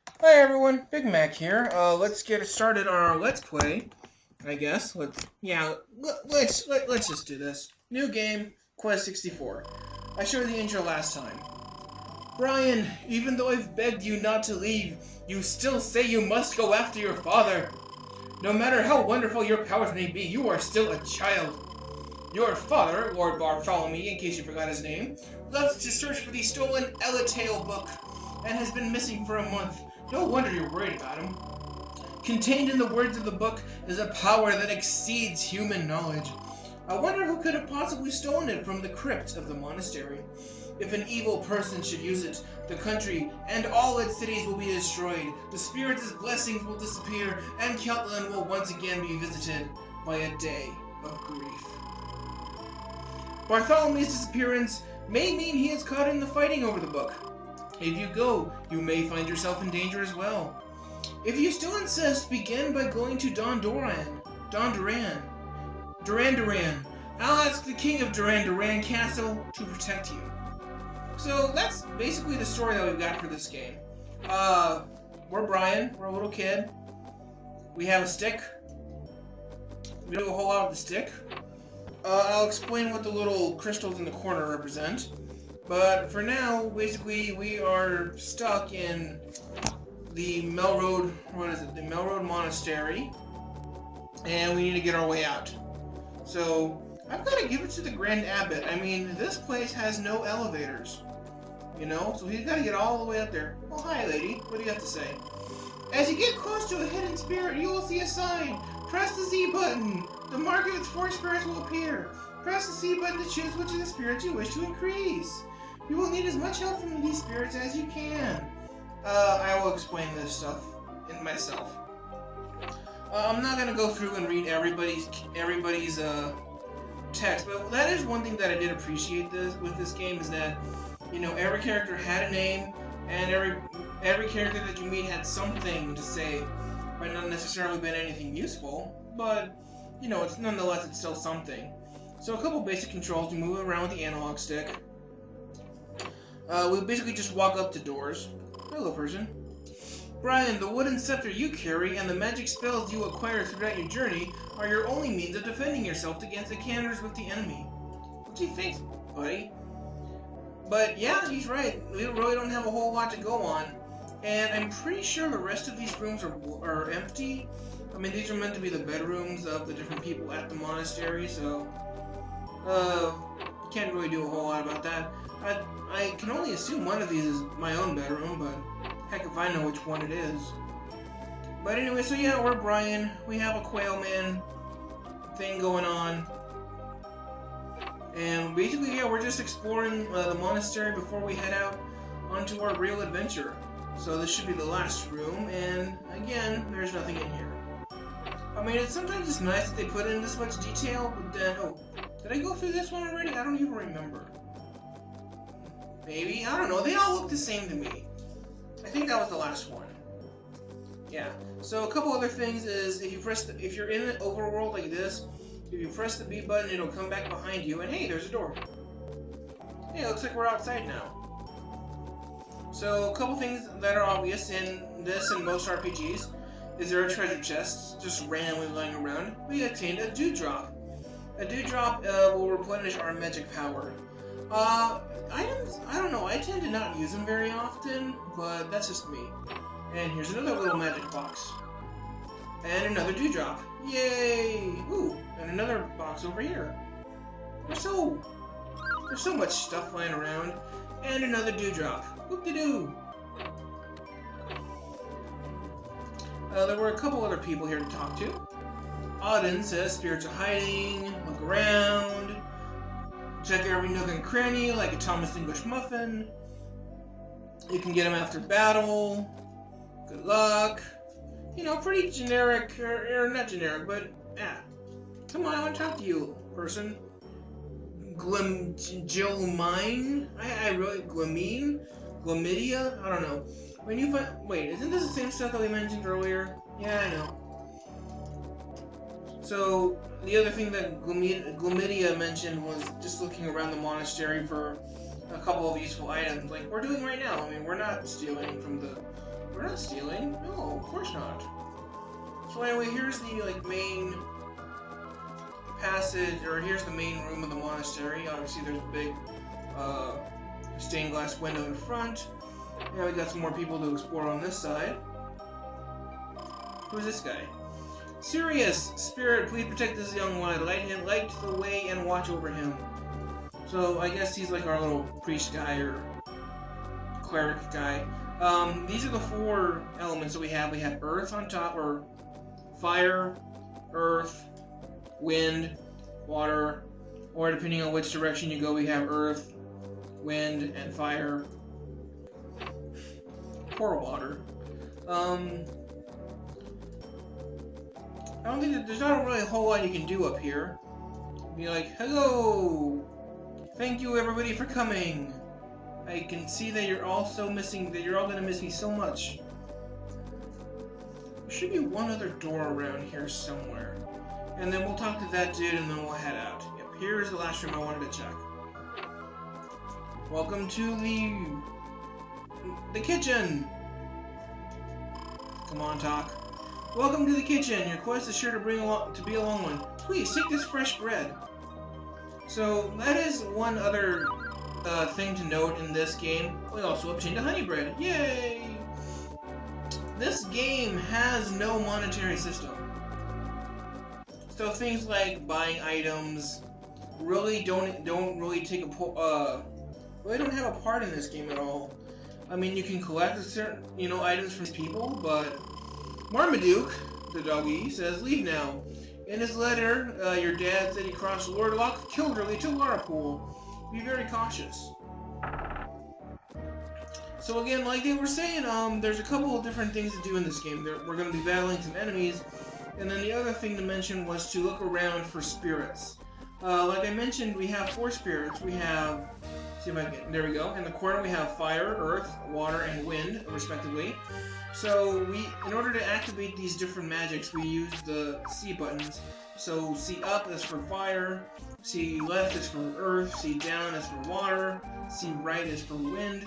Hi everyone, Big Mac here. Let's get started on our Let's Play. I guess. Let's just do this. New game, Quest 64. I showed the intro last time. Brian, even though I've begged you not to leave, you still say you must go after your father. No matter how wonderful your powers may be, you are still a child. Your father, Lord Bartholomew, in case you forgot his name, loves to search for the stolen Elatail book, and has been missing for a month. No wonder you're worried about him. Contained in the words of the book is a power that exceeds human knowledge. I wonder who could have possibly stolen it from the crypt of the monastery. If an evil person should use it, the country and all its cities will be destroyed, the spirits' blessings will disappear, and Keltland will once again be visited by a day of grief. Bartholomew's disappearance may mean he is caught in the fighting over the book. If you go, you may find yourself in danger as well. If you still insist, begin by going to Duran Duran. I'll ask the king of Duran Castle to protect you. So that's basically the story that we've got for this game. We're Brian, we're a little kid. We have a stick. We do a whole lot with the stick. I'll explain what the little crystals in the corner represent. But for now, basically, we are stuck in the Melrode, the Melrode Monastery, and we need to get our way out. So, I've got to give it to the Grand Abbot. I mean, this place has no elevators, you know, so he's got to get all the way up there. Oh, hi, lady. What do you have to say? As you get close to a hidden spirit, you will see a sign. Press the Z button. The mark of its 4 spirits will appear. Press the C button to choose which of the spirits you wish to increase. You will need as much help from these spirits as you can. I will explain this stuff in myself. I'm not gonna go through and read everybody's text, but that is one thing that I did appreciate with this game is that, you know, every character had a name, and every character that you meet had something to say. Might not necessarily been anything useful, but you know, it's still something. So a couple basic controls: you move around with the analog stick. We basically just walk up to doors. Hello, person. Brian, the wooden scepter you carry and the magic spells you acquire throughout your journey are your only means of defending yourself against encounters with the enemy. What do you think, buddy? But yeah, he's right. We really don't have a whole lot to go on. And I'm pretty sure the rest of these rooms are empty. I mean, these are meant to be the bedrooms of the different people at the monastery, so can't really do a whole lot about that. I can only assume one of these is my own bedroom, but heck if I know which one it is. But anyway, so yeah, we're Brian. We have a Quail Man thing going on. And basically, yeah, we're just exploring the monastery before we head out onto our real adventure. So this should be the last room, and again, there's nothing in here. I mean, sometimes it's nice that they put in this much detail, but then, oh, did I go through this one already? I don't even remember. Maybe? I don't know. They all look the same to me. I think that was the last one. Yeah. So a couple other things is if you're in an overworld like this, if you press the B button, it'll come back behind you, and hey, there's a door. Hey, it looks like we're outside now. So a couple things that are obvious in this and most RPGs is there are treasure chests just randomly lying around. We obtained a dewdrop. A dewdrop will replenish our magic power. Items, I don't know, I tend to not use them very often, but that's just me. And here's another little magic box. And another dewdrop. Yay! Ooh, and another box over here. There's so much stuff lying around. And another dewdrop. Whoop-de-doo! There were a couple other people here to talk to. Auden says spirits are hiding, look around, check every nook and cranny like a Thomas English muffin. You can get them after battle. Good luck. You know, pretty generic, or not generic, but yeah. Come on, I want to talk to you, person. Gilmine? I really, Glamidia? I don't know. When you find, wait, isn't this the same stuff that we mentioned earlier? Yeah, I know. So, the other thing that Glamidia mentioned was just looking around the monastery for a couple of useful items, like we're doing right now. I mean, we're not stealing from the We're not stealing. No, of course not. So anyway, here's the main passage, or here's the main room of the monastery. Obviously, there's a big stained glass window in front. Yeah, we got some more people to explore on this side. Who's this guy? Sirius, spirit, please protect this young one. Light the way and watch over him. So I guess he's like our little priest guy or cleric guy. These are the 4 elements that we have. We have earth on top, or fire, earth, wind, water, or depending on which direction you go, we have earth, wind, and fire, or water. I don't think that there's not really a whole lot you can do up here. Be like, hello! Thank you everybody for coming! I can see that you're all so missing, that you're all gonna miss me so much. There should be one other door around here somewhere. And then we'll talk to that dude and then we'll head out. Yep, here's the last room I wanted to check. Welcome to the kitchen! Come on, talk. Welcome to the kitchen. Your quest is sure to be a long one. Please take this fresh bread. So that is one other thing to note in this game. We also obtained a honey bread. Yay! This game has no monetary system. So things like buying items really don't really take a really don't have a part in this game at all. I mean, you can collect certain items from people, but Marmaduke, the doggy, says leave now. In his letter, your dad said he crossed Lord Lock Kilderly to Larapool. Be very cautious. So again, like they were saying, there's a couple of different things to do in this game. We're going to be battling some enemies, and then the other thing to mention was to look around for spirits. Like I mentioned, we have 4 spirits. We have, see if I can, there we go. In the corner we have fire, earth, water, and wind, respectively. So in order to activate these different magics, we use the C buttons. So C up is for fire, C left is for earth, C down is for water, C right is for wind.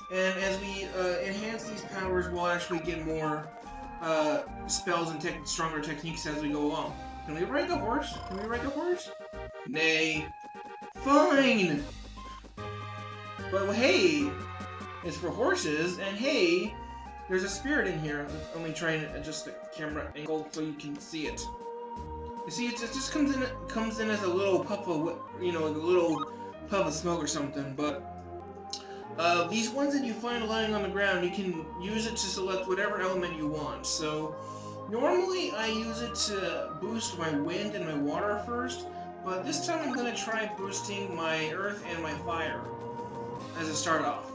And as we enhance these powers, we'll actually get more spells and stronger techniques as we go along. Can we ride the horse? Can we ride the horse? Nay. Fine! But hey, it's for horses, and hey, there's a spirit in here. Let me try and adjust the camera angle so you can see it. You see, it just comes in as a little puff of, like a little puff of smoke or something. But these ones that you find lying on the ground, you can use it to select whatever element you want. So normally I use it to boost my wind and my water first, but this time I'm gonna try boosting my earth and my fire as a start off.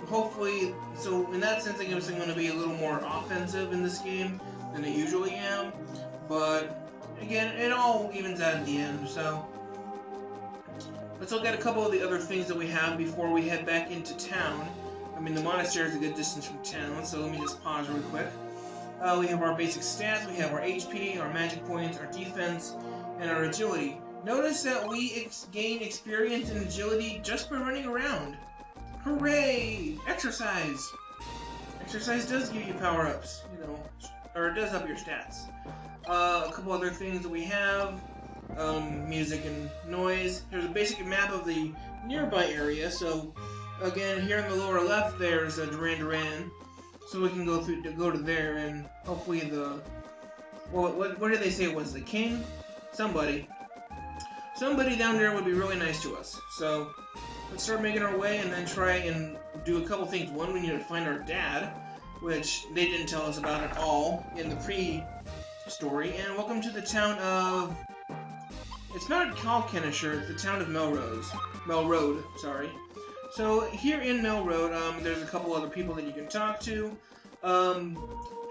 Hopefully, so in that sense I guess I'm going to be a little more offensive in this game than I usually am, but again, it all evens out at the end. So let's look at a couple of the other things that we have before we head back into town. I mean, the monastery is a good distance from town, so let me just pause real quick. We have our basic stats, we have our HP, our magic points, our defense, and our agility. Notice that we gain experience and agility just by running around. Hooray! Exercise! Exercise does give you power-ups, or it does up your stats. A couple other things that we have, music and noise. There's a basic map of the nearby area, so again, here in the lower left there's a Duran, so we can go to there, and hopefully what did they say it was, the king? Somebody down there would be really nice to us, so let's start making our way and then try and do a couple things. One, we need to find our dad, which they didn't tell us about at all in the pre-story. And welcome to the town of... It's not called Kenishire, it's the town of Melrode, sorry. So here in Melrode, there's a couple other people that you can talk to. And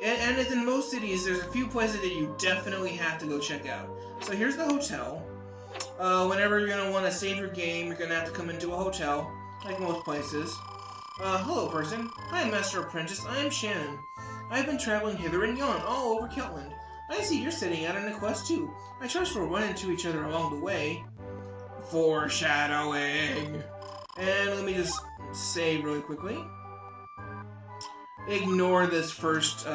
as in most cities, there's a few places that you definitely have to go check out. So here's the hotel. Whenever you're going to want to save your game, you're going to have to come into a hotel, like most places. Hello, person. Hi, Master Apprentice. I am Shannon. I've been traveling hither and yon, all over Keltland. I see you're setting out on a quest, too. I trust we'll run into each other along the way. Foreshadowing. And let me just save really quickly. ignore this first,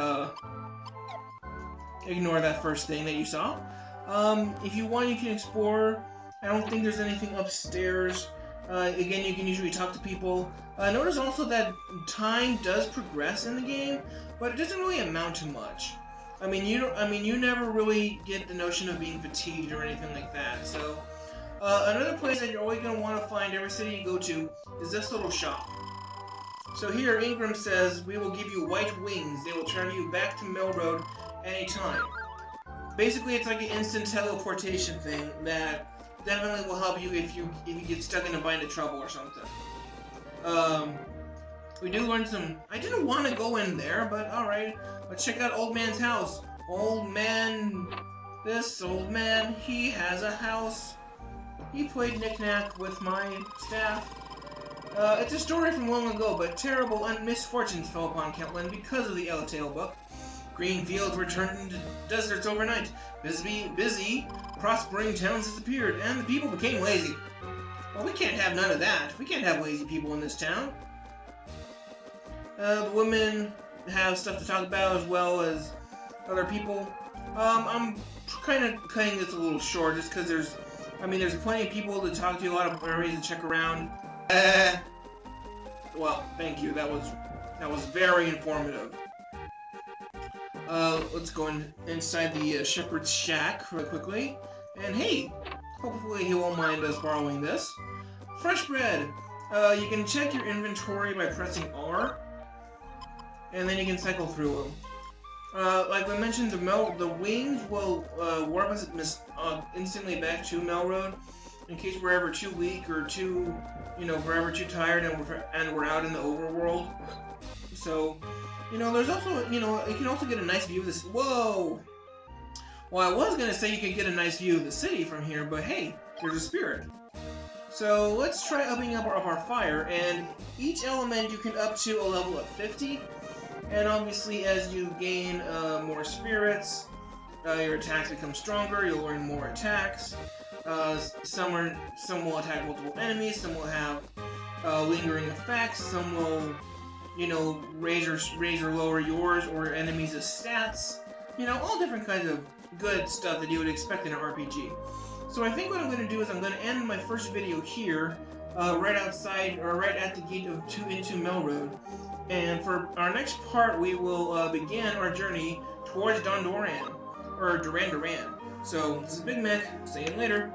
ignore that first thing that you saw. If you want, you can explore. I don't think there's anything upstairs. Again, you can usually talk to people. Notice also that time does progress in the game, but it doesn't really amount to much. I mean, you never really get the notion of being fatigued or anything like that. So, another place that you're always going to want to find every city you go to is this little shop. So here, Ingram says, "We will give you white wings. They will travel you back to Melrode anytime." Basically, it's like an instant teleportation thing that definitely will help you if you get stuck in a bind of trouble or something. We do learn some. I didn't want to go in there, but all right. Let's check out Old Man's house. Old man, this old man, he has a house. He played knick-knack with my staff. It's a story from long ago, but terrible misfortunes fell upon Kentland because of the Elatail book. Green fields were turned into deserts overnight. Busy, prospering towns disappeared, and the people became lazy. Well, we can't have none of that. We can't have lazy people in this town. The women have stuff to talk about as well as other people. I'm kind of cutting this a little short just because there's plenty of people to talk to, a lot of areas to check around. Well, thank you. That was very informative. Let's go inside the shepherd's shack really quickly. And hey, hopefully he won't mind us borrowing this. Fresh bread. You can check your inventory by pressing R, and then you can cycle through them. Like I mentioned, the wings will warp us instantly back to Melrode in case we're ever too weak or forever too tired and we're out in the overworld. So, there's also, you can also get a nice view of this. Whoa! Well, I was gonna say you could get a nice view of the city from here, but hey, there's a spirit. So let's try upping up our fire, and each element you can up to a level of 50. And obviously, as you gain more spirits, your attacks become stronger. You'll learn more attacks. Some will attack multiple enemies. Some will have lingering effects. Some will, raise or lower yours or enemies' stats. All different kinds of good stuff that you would expect in an RPG. So I think what I'm going to do is I'm going to end my first video here, right outside or right at the gate into Melrode. And for our next part, we will begin our journey towards Duran. So, this is Big Mick. See you later.